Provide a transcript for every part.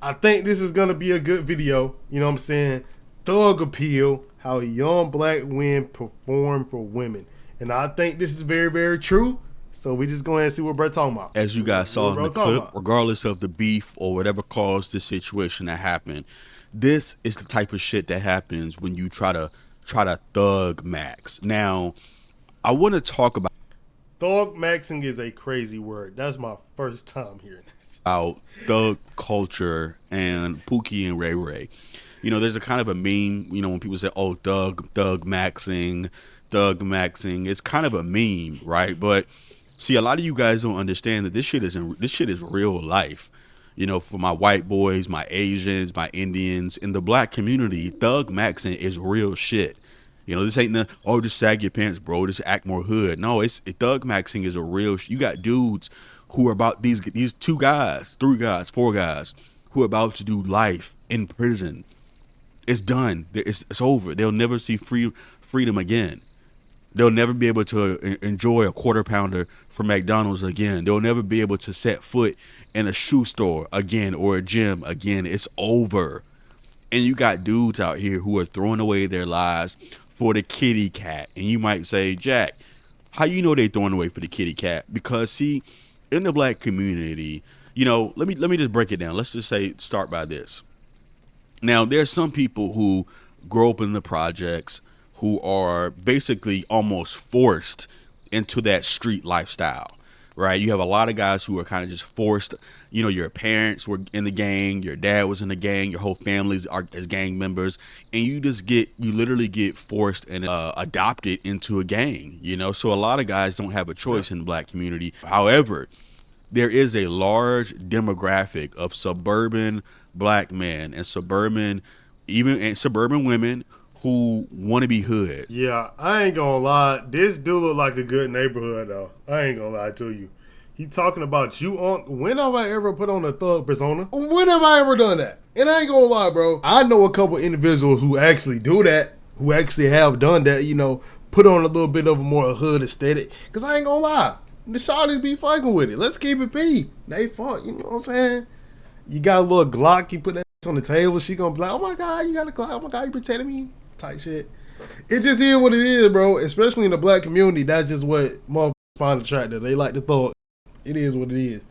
I think this is gonna be a good video. You know what I'm saying? Thug appeal, how young black men perform for women. And I think this is very, very true. So we just go ahead and see what bro talking about. As you guys saw in Bro the talking clip, about. regardless of the beef or whatever caused the situation that happened, this is the type of shit that happens when you try to thug max. Now, I want to talk Thug maxing is a crazy word. That's my first time hearing this. about thug culture and Pookie and Ray Ray. You know, there's a kind of a meme, you know, when people say, oh, thug maxing, thug maxing. It's kind of a meme, right? But see, a lot of you guys don't understand that this shit is real life. You know, for my white boys, my Asians, my Indians, in the black community, thug maxing is real shit. You know, this ain't the, oh, just sag your pants, bro, just act more hood. No, thug maxing is a real you got dudes who are about these 2 guys, 3 guys, 4 guys who are about to do life in prison. It's done. It's over. They'll never see freedom again. They'll never be able to enjoy a quarter pounder from McDonald's again. They'll never be able to set foot in a shoe store again or a gym again. It's over. And you got dudes out here who are throwing away their lives for the kitty cat. And you might say, Jack, how you know they throwing away for the kitty cat? Because see, in the black community, you know, let me just break it down. Let's just say start by this. Now, there's some people who grow up in the projects who are basically almost forced into that street lifestyle, right? You have a lot of guys who are kind of just forced. You know, your parents were in the gang, your dad was in the gang, your whole families are as gang members, and you literally get forced and adopted into a gang, you know? So a lot of guys don't have a choice in the black community. However, there is a large demographic of suburban black men and suburban women who want to be hood. Yeah, I ain't gonna lie. This do look like a good neighborhood, though. I ain't gonna lie to you. He talking about you on. When have I ever put on a thug persona? When have I ever done that? And I ain't gonna lie, bro. I know a couple individuals who actually do that, who actually have done that. You know, put on a little bit of a more hood aesthetic. Cause I ain't gonna lie, the shawties be fucking with it. Let's keep it P. They fuck. You know what I'm saying? You got a little Glock. You put that on the table. She gonna be like, oh my god, you got a Glock. Oh my god, you protecting me. Type shit. It just is what it is, bro. Especially in the black community, that's just what motherfuckers find attractive. They like to thug. It is what it is.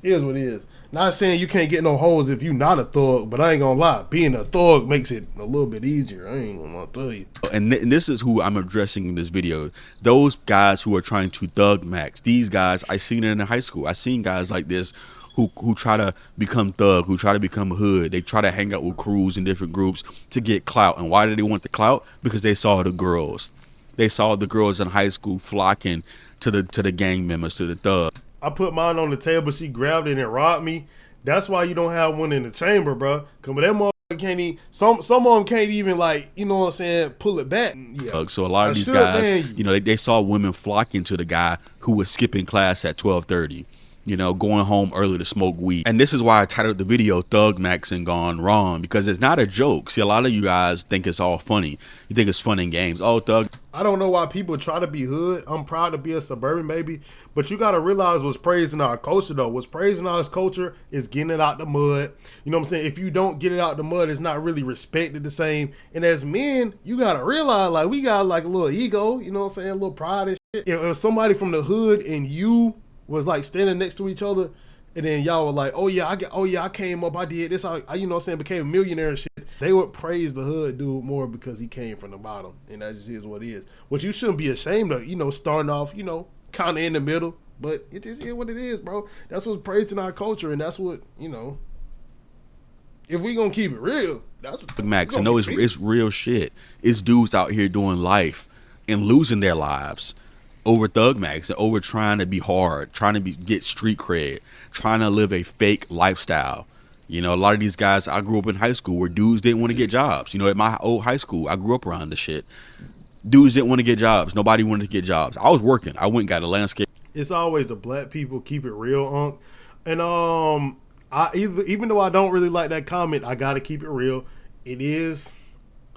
It is what it is. Not saying you can't get no hoes if you not a thug, but I ain't gonna lie. Being a thug makes it a little bit easier. I ain't gonna tell you. And this is who I'm addressing in this video. Those guys who are trying to thug max. These guys, I seen it in high school. I seen guys like this who try to become thug, who try to become hood. They try to hang out with crews in different groups to get clout. And why do they want the clout? Because they saw the girls. They saw the girls in high school flocking to the gang members, to the thug. I put mine on the table. She grabbed it and robbed me. That's why you don't have one in the chamber, bro. Cause that motherfucker can't even. Some of them can't even, like, you know what I'm saying, pull it back. Yeah. So a lot of these guys, you know, they saw women flocking to the guy who was skipping class at 12:30. You know, going home early to smoke weed. And this is why I titled the video Thug Maxing Gone Wrong, because it's not a joke. See, a lot of you guys think it's all funny. You think it's fun and games. Oh, thug. I don't know why people try to be hood. I'm proud to be a suburban baby. But you got to realize what's praised in our culture, though. What's praised in our culture is getting it out the mud. You know what I'm saying? If you don't get it out the mud, it's not really respected the same. And as men, you got to realize, like, we got, like, a little ego. You know what I'm saying? A little pride and shit. If somebody from the hood and you was like standing next to each other, and then y'all were like, oh yeah, I came up, I did this, I you know what I'm saying, became a millionaire and shit, they would praise the hood dude more because he came from the bottom, and that just is what it is. Which you shouldn't be ashamed of, you know, starting off, you know, kind of in the middle, but it just is what it is, bro. That's what's praised in our culture, and that's what, you know, if we gonna keep it real, that's what Max, I know it's real shit. It's dudes out here doing life and losing their lives over thug max and over trying to be hard, trying to get street cred, trying to live a fake lifestyle. You know, a lot of these guys, I grew up in high school where dudes didn't want to get jobs. You know, at my old high school, I grew up around the shit. Dudes didn't want to get jobs. Nobody wanted to get jobs. I was working. I went and got a landscape. It's always the black people keep it real, Unc. And even though I don't really like that comment, I gotta keep it real. It is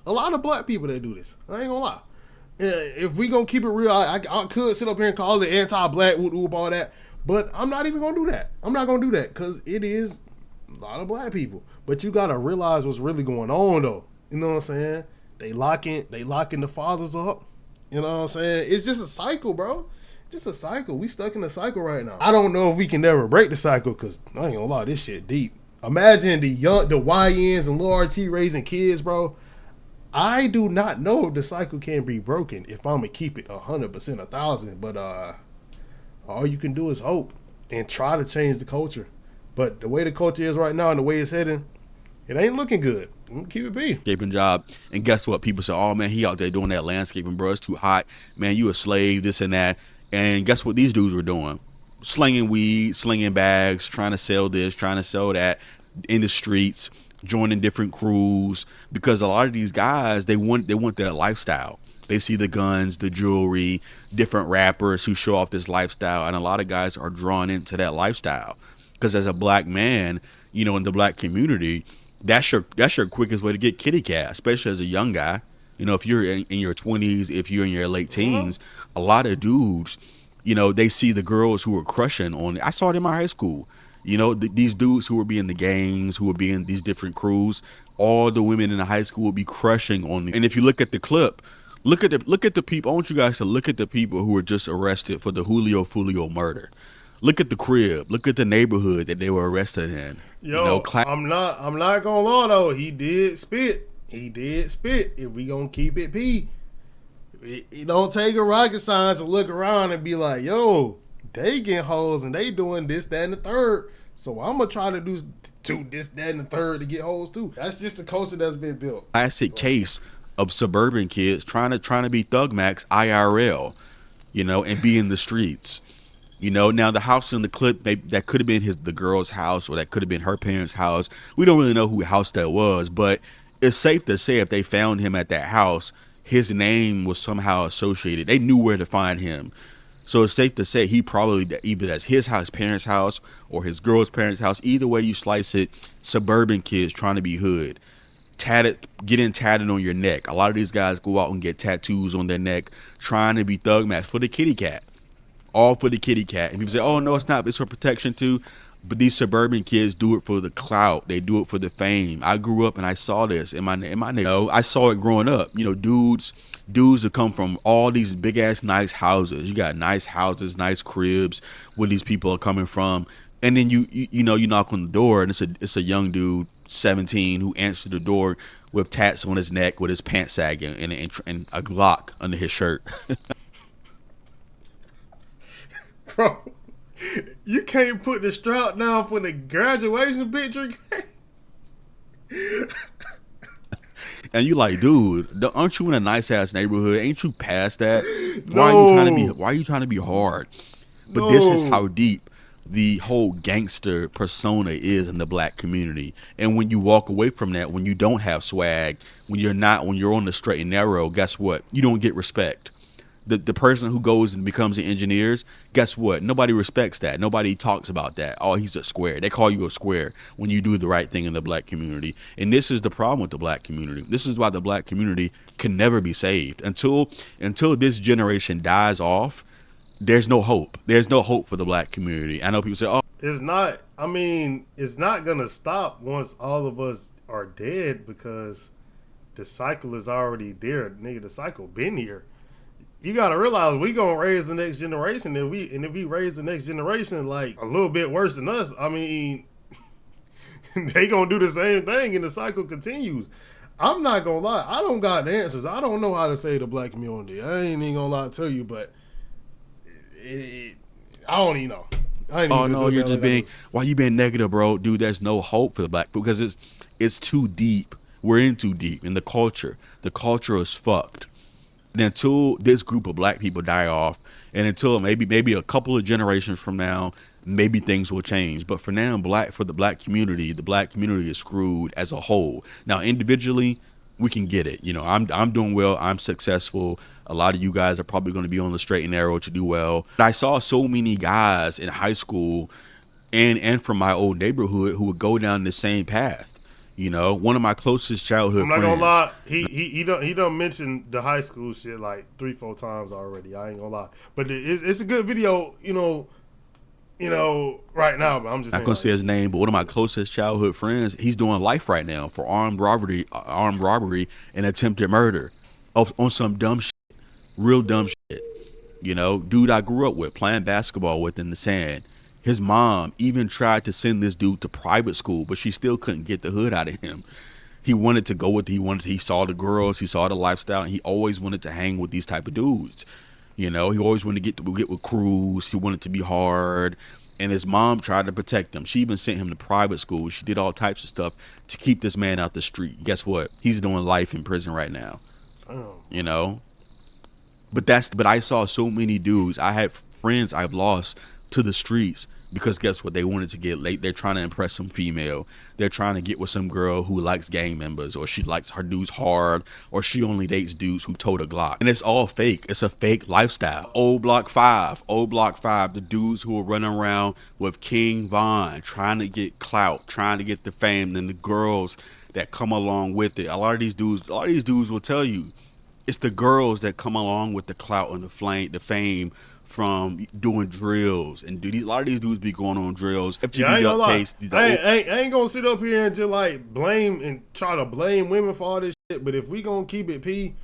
a lot of black people that do this. I ain't gonna lie. If we gonna keep it real, I could sit up here and call it anti-black, whoop, all that, but I'm not even gonna do that. I'm not gonna do that because it is A lot of black people. But you gotta realize what's really going on though. You know what I'm saying? They locking the fathers up. You know what I'm saying? It's just a cycle, bro. Just a cycle. We stuck in a cycle right now. I don't know if we can never break the cycle, because I ain't gonna lie, this shit deep. Imagine the YNs and Lil RT raising kids, bro. I do not know if the cycle can be broken if I'm gonna keep it 100%, 1,000. But all you can do is hope and try to change the culture. But the way the culture is right now and the way it's heading, it ain't looking good. I'm gonna keep it be. Landscaping job, and guess what? People say, "Oh man, he out there doing that landscaping, bro. It's too hot, man. You a slave, this and that." And guess what these dudes were doing? Slinging weed, slinging bags, trying to sell this, trying to sell that in the streets, joining different crews, because a lot of these guys, they want their lifestyle. They see the guns, the jewelry, different rappers who show off this lifestyle, and a lot of guys are drawn into that lifestyle. Because as a black man, you know, in the black community, that's your quickest way to get kitty cat, especially as a young guy. You know, if you're in your 20s, if you're in your late teens, a lot of dudes, you know, they see the girls who are crushing on. I saw it in my high school. You know, these dudes who would be in the gangs, who would be in these different crews, all the women in the high school would be crushing on them. And if you look at the clip, look at the people. I want you guys to look at the people who were just arrested for the Julio Fulio murder. Look at the crib. Look at the neighborhood that they were arrested in. Yo, you know, I'm not gonna lie though. He did spit. If we gonna keep it P, it don't take a rocket science to look around and be like, yo, they get hoes and they doing this, that, and the third. So I'm gonna try to do this, that, and the third to get hoes too. That's just the culture that's been built. Classic case of suburban kids trying to be Thug Max IRL, you know, and be in the streets. You know, now the house in the clip, that could have been the girl's house, or that could have been her parents' house. We don't really know who house that was, but it's safe to say if they found him at that house, his name was somehow associated. They knew where to find him. So it's safe to say he probably, either that's his house, parents' house, or his girl's parents' house. Either way you slice it, suburban kids trying to be hood. Getting tatted on your neck. A lot of these guys go out and get tattoos on their neck trying to be Thug Max for the kitty cat. All for the kitty cat. And people say, oh, no, it's not. It's for protection, too. But these suburban kids do it for the clout. They do it for the fame. I grew up and I saw this in my neighborhood. You know, I saw it growing up. You know, dudes that come from all these big-ass nice houses. You got nice houses, nice cribs where these people are coming from. And then you know, you knock on the door and it's a young dude, 17, who answered the door with tats on his neck, with his pants sagging, and a Glock under his shirt. Bro, you can't put the strap down for the graduation picture. And you like, dude, aren't you in a nice ass neighborhood? Ain't you past that? No. Why are you trying to be hard? But this is how deep the whole gangster persona is in the black community. And when you walk away from that, when you don't have swag, when you're on the straight and narrow, guess what? You don't get respect. The person who goes and becomes the engineers, guess what? Nobody respects that. Nobody talks about that. Oh, he's a square. They call you a square when you do the right thing in the black community. And this is the problem with the black community. This is why the black community can never be saved. Until this generation dies off, there's no hope. There's no hope for the black community. I know people say, oh. It's not. I mean, it's not going to stop once all of us are dead, because the cycle is already there. Nigga, the cycle been here. You gotta realize we gonna raise the next generation. If we raise the next generation like a little bit worse than us, I mean, they gonna do the same thing, and the cycle continues. I'm not gonna lie, I don't got the answers. I don't know how to save the black community. I ain't even gonna lie to you, but I don't even know. Oh no, you're just being. Why you being negative, bro? Dude, there's no hope for the black, because it's too deep. We're in too deep in the culture. The culture is fucked. And until this group of black people die off, and until maybe a couple of generations from now, maybe things will change. But for now, for the black community is screwed as a whole. Now, individually, we can get it. You know, I'm doing well. I'm successful. A lot of you guys are probably going to be on the straight and narrow to do well. But I saw so many guys in high school and from my old neighborhood who would go down the same path. You know, one of my closest childhood friends. I'm not gonna lie, he done mention the high school shit like 3-4 times already. I ain't gonna lie, but it's a good video. You know, right now. But I'm just Not saying, gonna say like, his name, but one of my closest childhood friends, he's doing life right now for armed robbery, and attempted murder, on some dumb shit, real dumb shit. Dude I grew up with, playing basketball with in the sand. His mom even tried to send this dude to private school, but she still couldn't get the hood out of him. He wanted to go with, he saw the girls, he saw the lifestyle, and he always wanted to hang with these type of dudes. He always wanted to get with crews. He wanted to be hard, and his mom tried to protect him. She even sent him to private school. She did all types of stuff to keep this man out the street. Guess what? He's doing life in prison right now. oh, You know, but I saw so many dudes. I had friends I've lost to the streets because guess what? They wanted to get late. They're trying to impress some female. They're trying to get with some girl who likes gang members, or she likes her dudes hard, or she only dates dudes who tote a Glock. And it's all fake. It's a fake lifestyle. Old Block 5, the dudes who are running around with King Von, trying to get clout, trying to get the fame, and the girls that come along with it. A lot of these dudes will tell you it's the girls that come along with the clout and the fame from doing drills. And a lot of these dudes be going on drills. yeah, I FGB ain't gonna Duck lie. case. I ain't gonna sit up here and just like blame and try to blame women for all this shit. But if we gonna keep it P,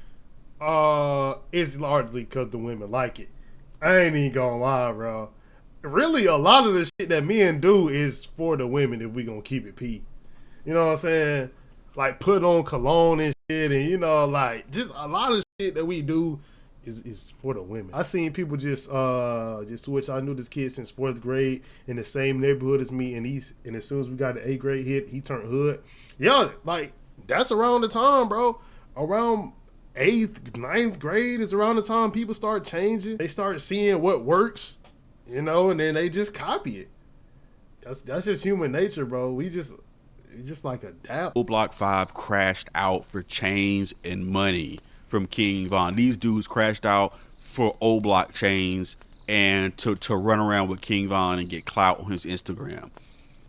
it's largely because the women like it. I ain't even gonna lie, bro. Really, a lot of the shit that men do is for the women. If we gonna keep it P, you know what I'm saying? Like put on cologne and shit, and like just a lot of shit that we do is for the women. I seen people just switch. I knew this kid since 4th grade in the same neighborhood as me, and as soon as we got the 8th grade hit, he turned hood. Yeah, like that's around the time, bro. Around 8th, 9th grade is around the time people start changing. They start seeing what works, and then they just copy it. That's just human nature, bro. We just like adapt. Old Block 5 crashed out for chains and money from King Von. These dudes crashed out for Old Block chains and to run around with King Von and get clout on his Instagram.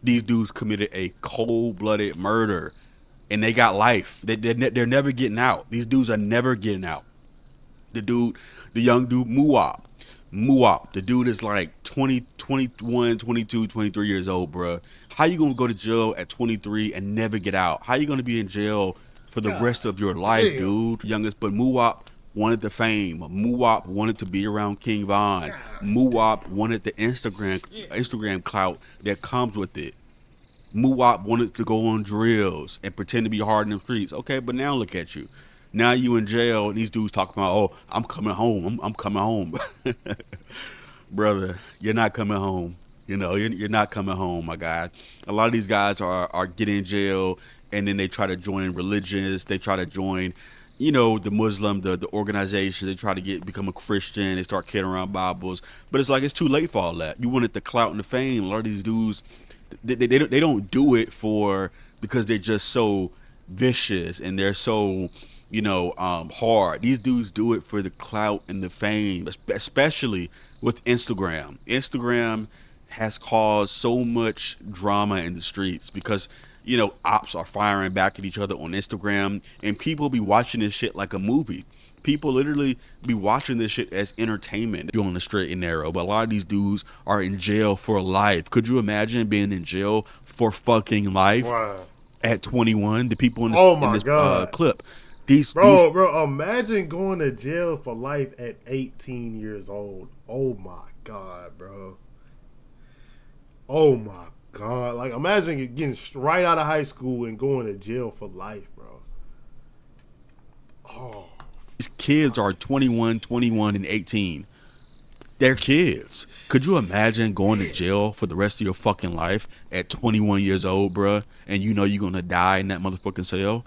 These dudes committed a cold-blooded murder, and they got life. They're never getting out. These dudes are never getting out. The young dude, Muwap, the dude is like 20, 21, 22, 23 years old, bruh. How you gonna go to jail at 23 and never get out? How you gonna be in jail for the rest of your life, dude? Youngest, but Muwap wanted the fame. Muwap wanted to be around King Von. Muwap wanted the Instagram clout that comes with it. Muwap wanted to go on drills and pretend to be hard in the streets. Okay, but now look at you. Now you in jail, and these dudes talking about, oh, I'm coming home. I'm coming home. Brother, you're not coming home. You're not coming home, my guy. A lot of these guys are getting in jail, and then they try to join religions. They try to join, the Muslim, the organization. They try to become a Christian. They start carrying around Bibles. But it's like it's too late for all that. You wanted the clout and the fame. A lot of these dudes, they don't do it because they're just so vicious and they're so hard. These dudes do it for the clout and the fame, especially with Instagram. Instagram has caused so much drama in the streets because ops are firing back at each other on Instagram, and people be watching this shit like a movie. People literally be watching this shit as entertainment. You're on the straight and narrow, but a lot of these dudes are in jail for life. Could you imagine being in jail for fucking life? Wow. At 21? The people in this clip. Bro, imagine going to jail for life at 18 years old. Oh my God, bro. Oh my God. Like, imagine getting right out of high school and going to jail for life, bro. Oh. These kids are 21, and 18. They're kids. Could you imagine going to jail for the rest of your fucking life at 21 years old, bro? And you're going to die in that motherfucking cell?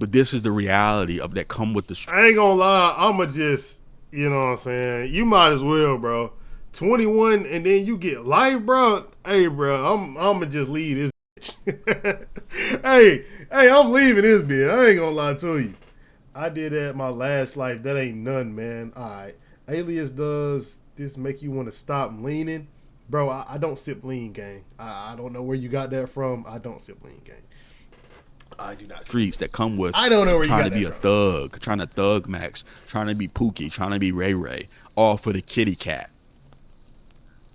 But this is the reality of that come with the I ain't gonna lie, I'ma just, you know what I'm saying? You might as well, bro. 21 and then you get life, bro. Hey, bro, I'ma just leave this bitch. hey, I'm leaving this bitch. I ain't gonna lie to you. I did that my last life. That ain't none, man. Alright. Alias, does this make you want to stop leaning? Bro, I don't sip lean, gang. I don't know where you got that from. I don't sip lean, gang. I do not. Streets that come with I don't know where trying you got to be that a from. thug, trying to thug Max, trying to be Pookie, trying to be Ray Ray, all for the kitty cat.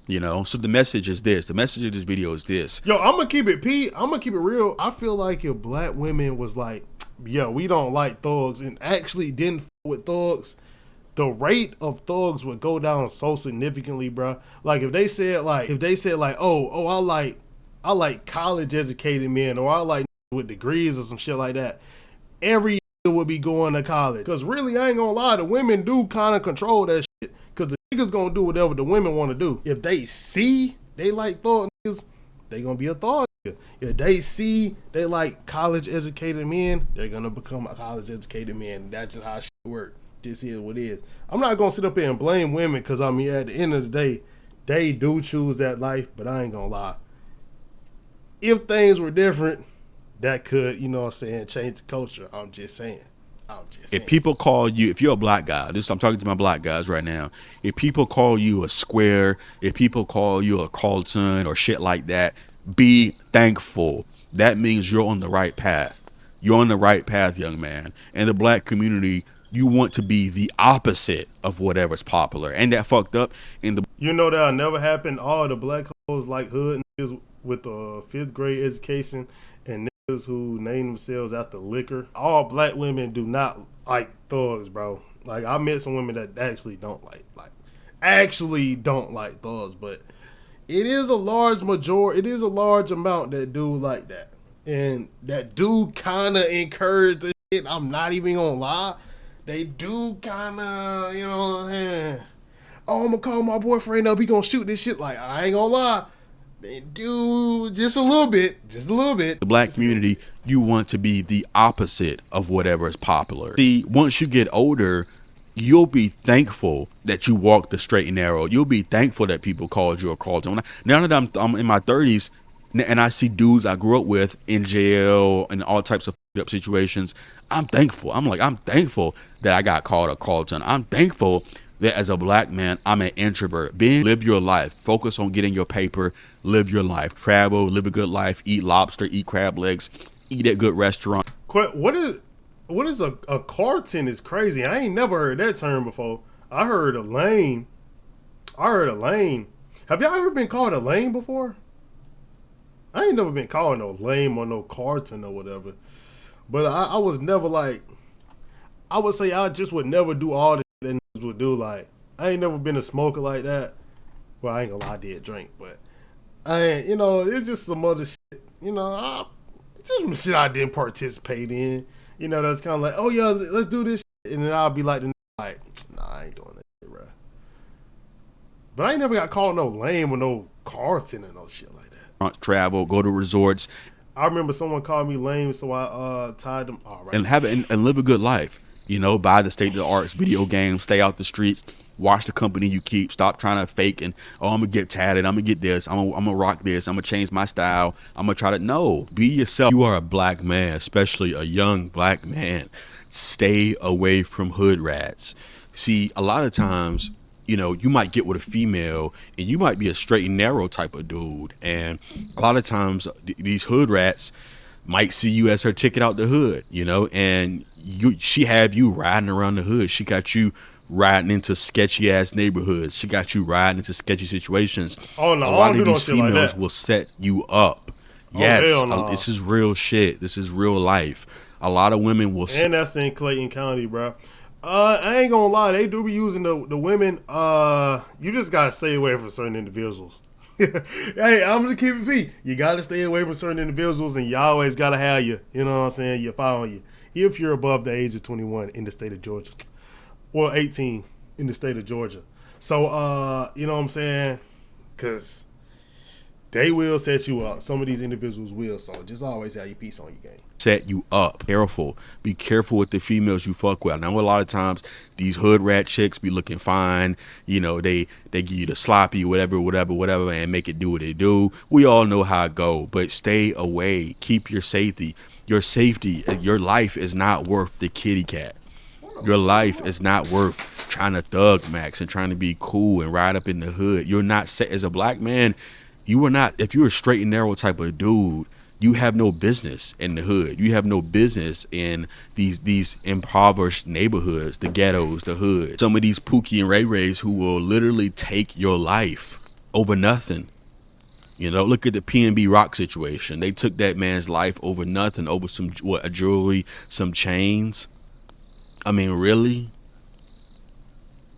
You know, so the message is this. The message of this video is this. Yo, I'm gonna keep it I'm gonna keep it real. I feel like if black women was like, yo, we don't like thugs, and actually didn't f with thugs, the rate of thugs would go down so significantly, bro. Like if they said like, oh, I like college educated men, or I like with degrees or some shit like that, every would be going to college. Cause really, I ain't gonna lie, the women do kind of control that shit. Cause the niggas gonna do whatever the women want to do. If they see they like thug niggas, they gonna be a thug nigga. If they see they like college educated men, they're gonna become a college educated man. That's just how shit work. This is what it is. I'm not gonna sit up here and blame women, cause I mean at the end of the day, they do choose that life. But I ain't gonna lie, if things were different, that could, you know what I'm saying, change the culture. I'm just saying. If people call you, if you're a black guy, I'm talking to my black guys right now. If people call you a square, if people call you a Carlton or shit like that, be thankful. That means you're on the right path. You're on the right path, young man. And the black community, you want to be the opposite of whatever's popular. And that fucked up in the... You know that'll never happen. All the black hoes like hood niggas with a 5th grade education and niggas who name themselves after liquor. All black women do not like thugs, bro. Like I met some women that actually don't like thugs, but it is a large amount that do like that. And that do kind of encourage the shit. I'm not even gonna lie. They do kind of, you know what I'm saying? Oh, I'm gonna call my boyfriend up. He gonna shoot this shit. Like, I ain't gonna lie. They do just a little bit. The black community, you want to be the opposite of whatever is popular. See, once you get older, you'll be thankful that you walked the straight and narrow. You'll be thankful that people called you a Carlton. Now that I'm in my 30s and I see dudes I grew up with in jail and all types of up situations, I'm thankful. I'm thankful that I got called a Carlton. I'm thankful that as a black man, I'm an introvert. Live your life. Focus on getting your paper. Live your life. Travel. Live a good life. Eat lobster. Eat crab legs. Eat at good restaurant. What is a Carlton? Is crazy. I ain't never heard that term before. I heard a lane. Have y'all ever been called a lane before? I ain't never been called no lame or no Carlton or whatever. But I was never like, I would say I just would never do all that niggas would do. Like, I ain't never been a smoker like that. Well, I ain't gonna lie, I did drink, but I ain't, you know, it's just some other shit, you know, just some shit I didn't participate in. You know, that's kind of like, oh yeah, let's do this shit. And then I'll be like, nah, I ain't doing that shit, bro. But I ain't never got called no lame or no Carlton or no shit like that. Travel, go to resorts. I remember someone called me lame, so I tied them. All right. And live a good life. You know, buy the state of the arts video games, stay out the streets, watch the company you keep, stop trying to fake and, oh, I'm gonna get tatted, I'm gonna get this, I'm gonna rock this, I'm gonna change my style, I'm gonna try to, no, be yourself. You are a black man, especially a young black man. Stay away from hood rats. See, a lot of times, you know, you might get with a female and you might be a straight and narrow type of dude. And a lot of times these hood rats might see you as her ticket out the hood, you know, and she have you riding around the hood. She got you riding into sketchy ass neighborhoods. She got you riding into sketchy situations. Oh no, a lot of these females like will set you up. Yes, hell no. This is real shit. This is real life. A lot of women will. And that's in Clayton County, bro. I ain't gonna lie, they do be using the women. You just gotta stay away from certain individuals. Hey, I'm gonna keep it P. You gotta stay away from certain individuals, and you always gotta have you know what I'm saying, your file on you. If you're above the age of 21 in the state of Georgia. Well, 18 in the state of Georgia. So, you know what I'm saying? Because they will set you up. Some of these individuals will. So just always have your piece on your game. Set you up. Careful. Be careful with the females you fuck with. Now, a lot of times these hood rat chicks be looking fine. You know, they give you the sloppy, whatever, and make it do what they do. We all know how it go. But stay away. Keep your safety. Your safety, your life is not worth the kitty cat. Your life is not worth trying to thug max and trying to be cool and ride up in the hood. You're not set as a black man. You are not. If you're a straight and narrow type of dude, you have no business in the hood. You have no business in these impoverished neighborhoods, the ghettos, the hood. Some of these Pookie and Ray Rays who will literally take your life. over nothing. You know, look at the PNB Rock situation. They took that man's life over nothing, over some a jewelry, some chains. I mean, really?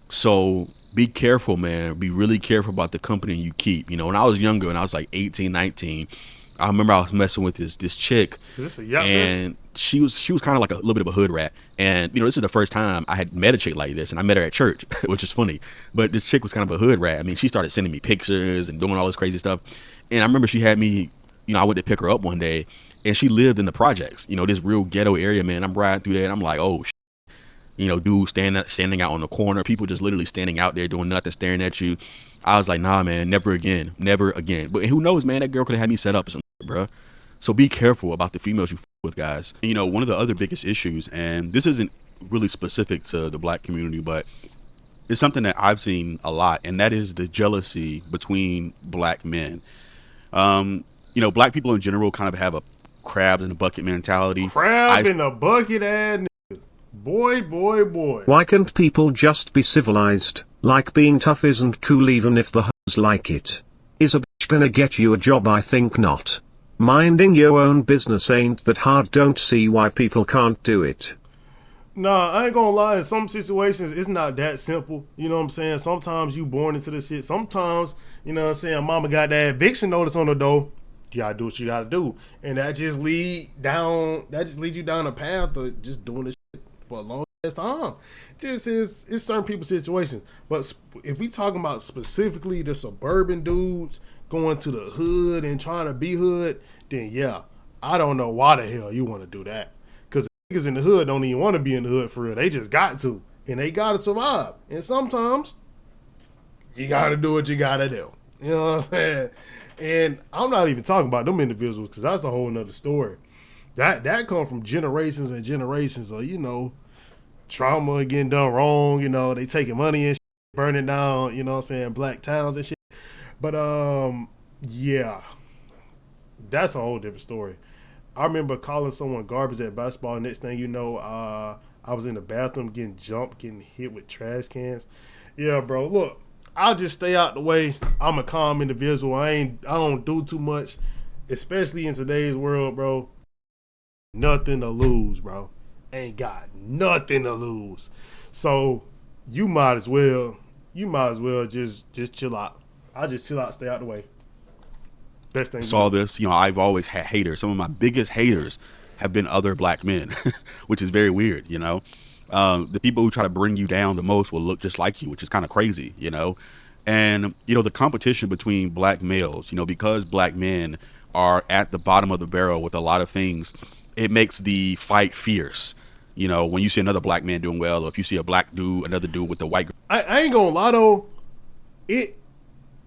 So be careful, man. Be really careful about the company you keep. You know, when I was younger, when I was like 18, 19, I remember I was messing with this chick, Is this a yacht? and she was kind of like a little bit of a hood rat. And you know, this is the first time I had met a chick like this, and I met her at church, which is funny. But this chick was kind of a hood rat. I mean, she started sending me pictures and doing all this crazy stuff. And I remember she had me, you know, I went to pick her up one day, and she lived in the projects, you know, this real ghetto area, man. I'm riding through there, and I'm like, oh, you know, dude standing out on the corner, people just literally standing out there doing nothing, staring at you. I was like, nah, man, never again, never again. But who knows, man? That girl could have had me set up or something, bro. So be careful about the females you with, guys. You know, one of the other biggest issues, and this isn't really specific to the black community, but it's something that I've seen a lot, and that is the jealousy between black men. You know, black people in general kind of have a crabs in a bucket mentality. Crab in a bucket, ass niggas. Boy, boy, boy. Why can't people just be civilized? Like being tough isn't cool even if the hoes like it. Is a bitch gonna get you a job? I think not. Minding your own business ain't that hard. Don't see why people can't do it. Nah, I ain't gonna lie. In some situations, it's not that simple. You know what I'm saying? Sometimes you born into this shit. Sometimes, you know what I'm saying, mama got that eviction notice on the door. You gotta do what you gotta do. And that just leads you down a path of just doing this shit for a long ass time. Just it's certain people's situations. But if we talking about specifically the suburban dudes going to the hood and trying to be hood, then yeah, I don't know why the hell you want to do that. Because niggas in the hood don't even want to be in the hood for real. They just got to. And they got to survive. And sometimes you got to do what you got to do. You know what I'm saying? And I'm not even talking about them individuals because that's a whole nother story. That come from generations and generations of, you know, trauma getting done wrong. You know, they taking money and shit, burning down, you know what I'm saying, black towns and shit. But, yeah, that's a whole different story. I remember calling someone garbage at basketball. Next thing you know, I was in the bathroom getting jumped, getting hit with trash cans. Yeah, bro, look, I'll just stay out the way. I'm a calm individual. I don't do too much, especially in today's world, bro. Nothing to lose, bro. Ain't got nothing to lose. So you might as well just chill out. I just chill out, stay out the way. Best thing. Saw this, you know, I've always had haters. Some of my biggest haters have been other black men, which is very weird, you know. The people who try to bring you down the most will look just like you, which is kind of crazy, you know. And, you know, the competition between black males, you know, because black men are at the bottom of the barrel with a lot of things, it makes the fight fierce. You know, when you see another black man doing well, or if you see a black dude, another dude with the white. I ain't gonna lie though,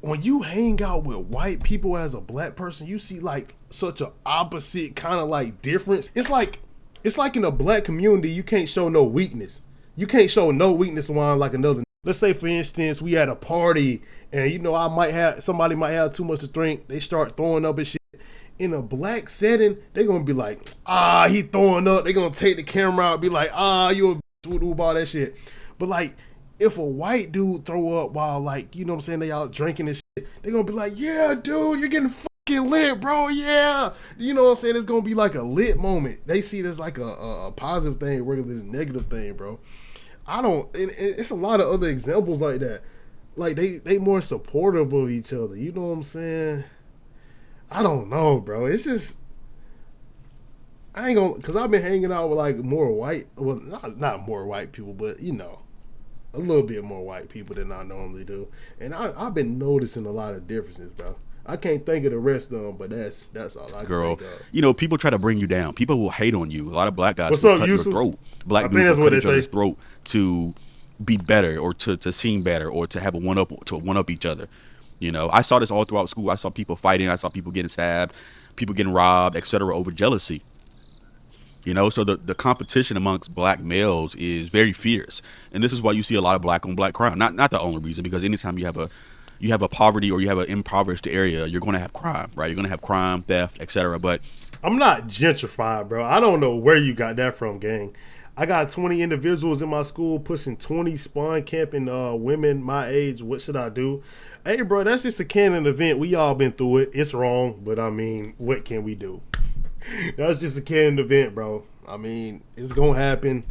when you hang out with white people as a black person, you see like such a opposite kind of like difference. It's like in a black community, you can't show no weakness. You can't show no weakness around like another. Let's say for instance, we at a party and you know somebody might have too much to drink. They start throwing up and shit. In a black setting, they gonna be like, he throwing up. They gonna take the camera out and be like, you a bitch with all that shit. But like, if a white dude throw up while like, you know what I'm saying, they out drinking and shit, they gonna be like, yeah, dude, you're getting fucking lit, bro, yeah. You know what I'm saying? It's gonna be like a lit moment. They see this like a positive thing rather than a negative thing, bro. It's a lot of other examples like that. Like, they more supportive of each other. You know what I'm saying? I don't know, bro. It's just, I ain't gonna, because I've been hanging out with like more white, well, not more white people, but you know, a little bit more white people than I normally do. And I've been noticing a lot of differences, bro. I can't think of the rest of them, but that's all I can think of. You know, people try to bring you down. People will hate on you. A lot of black guys What's will up, cut Yusuf? your throat. Black dudes will cut each other's throat to be better or to seem better or to have a one up each other. You know, I saw this all throughout school. I saw people fighting. I saw people getting stabbed, people getting robbed, etc. over jealousy. You know, so the competition amongst black males is very fierce, and this is why you see a lot of black on black crime. Not the only reason, because anytime you have a poverty or you have an impoverished area, you're going to have crime, right? You're going to have crime, theft, etc. But I'm not gentrified, bro. I don't know where you got that from, gang. I got 20 individuals in my school pushing 20 spawn camping women my age. What should I do? Hey, bro, that's just a canon event. We all been through it. It's wrong, but I mean, what can we do? That's just a canon event, bro. I mean, it's gonna happen.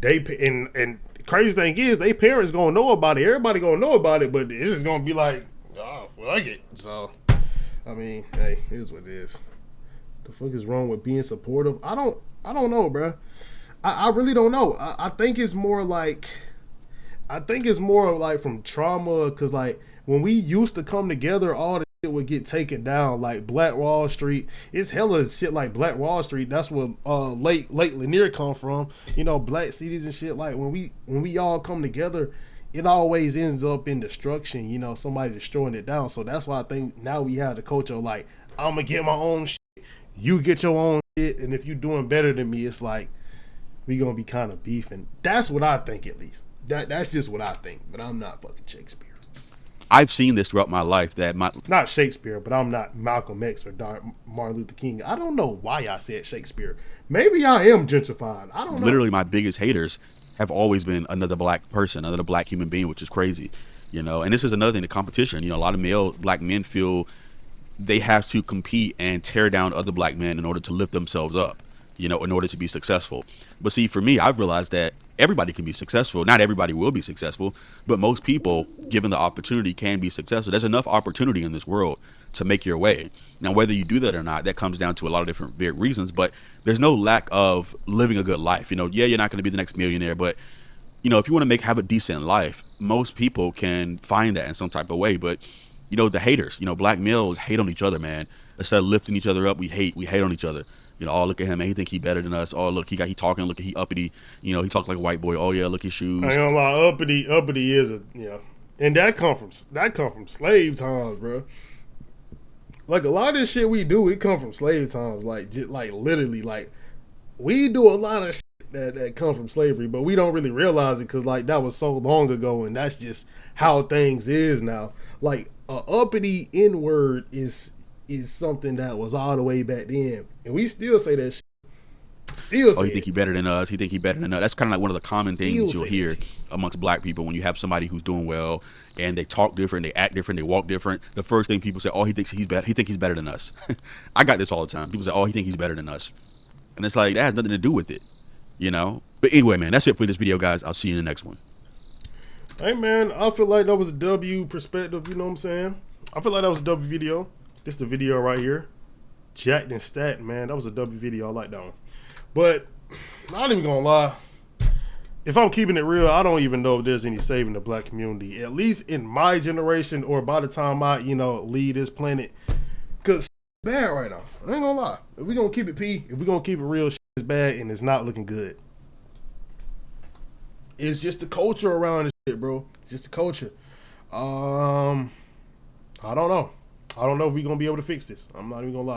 And crazy thing is, they parents gonna know about it. Everybody gonna know about it, but it's just gonna be like, oh, fuck it. So, I mean, hey, here's what it is. The fuck is wrong with being supportive? I don't know, bro. I really don't know. I think it's more like from trauma, because like when we used to come together, all the shit would get taken down. Like Black Wall Street, it's hella shit like Black Wall Street. That's where Lake Lanier come from. You know, black cities and shit. Like when we all come together, it always ends up in destruction. You know, somebody destroying it down. So that's why I think now we have the culture of like, I'm gonna get my own shit, you get your own shit, and if you doing better than me, it's like we gonna be kind of beefing. That's what I think, at least. That's just what I think. But I'm not fucking Shakespeare. I've seen this throughout my life that not Shakespeare, but I'm not Malcolm X or Martin Luther King. I don't know why I said Shakespeare. Maybe I am gentrified. I don't know. Literally, my biggest haters have always been another black person, another black human being, which is crazy, you know. And this is another thing, the competition. You know, a lot of male black men feel they have to compete and tear down other black men in order to lift themselves up, you know, in order to be successful. But see, for me, I've realized that everybody can be successful. Not everybody will be successful, but most people, given the opportunity, can be successful. There's enough opportunity in this world to make your way. Now, whether you do that or not, that comes down to a lot of different reasons, but there's no lack of living a good life. You know, yeah, you're not going to be the next millionaire, but you know, if you want to have a decent life, most people can find that in some type of way. But you know, the haters, you know, black males hate on each other, man. Instead of lifting each other up, we hate on each other. You know, oh, look at him, man. He think he better than us. Oh, look, he talking. Look, he uppity. You know, he talks like a white boy. Oh yeah, look his shoes. I ain't gonna lie, uppity is a, you know, and that come from slave times, bro. Like a lot of this shit we do, it come from slave times. Like literally, like we do a lot of shit that come from slavery, but we don't really realize it because like that was so long ago, and that's just how things is now. Like a uppity N word is something that was all the way back then, and we still say that shit. Still say, oh, he think he better than us. He think he better than us. That's kind of like one of the common things you'll hear amongst black people when you have somebody who's doing well and they talk different, they act different, they walk different. The first thing people say, oh, he thinks he's better. He think he's better than us. I got this all the time. People say, oh, he think he's better than us, and it's like that has nothing to do with it, you know. But anyway, man, that's it for this video, guys. I'll see you in the next one. Hey, man, I feel like that was a W perspective. You know what I'm saying? I feel like that was a W video. This the video right here. Jacked and Stat, man. That was a W video. I like that one. But I'm not even gonna lie. If I'm keeping it real, I don't even know if there's any saving the black community. At least in my generation, or by the time I, you know, leave this planet. Cause it's bad right now. I ain't gonna lie. If we gonna keep it P, if we gonna keep it real, shit is bad and it's not looking good. It's just the culture around this shit, bro. It's just the culture. I don't know. I don't know if we're gonna be able to fix this. I'm not even gonna lie.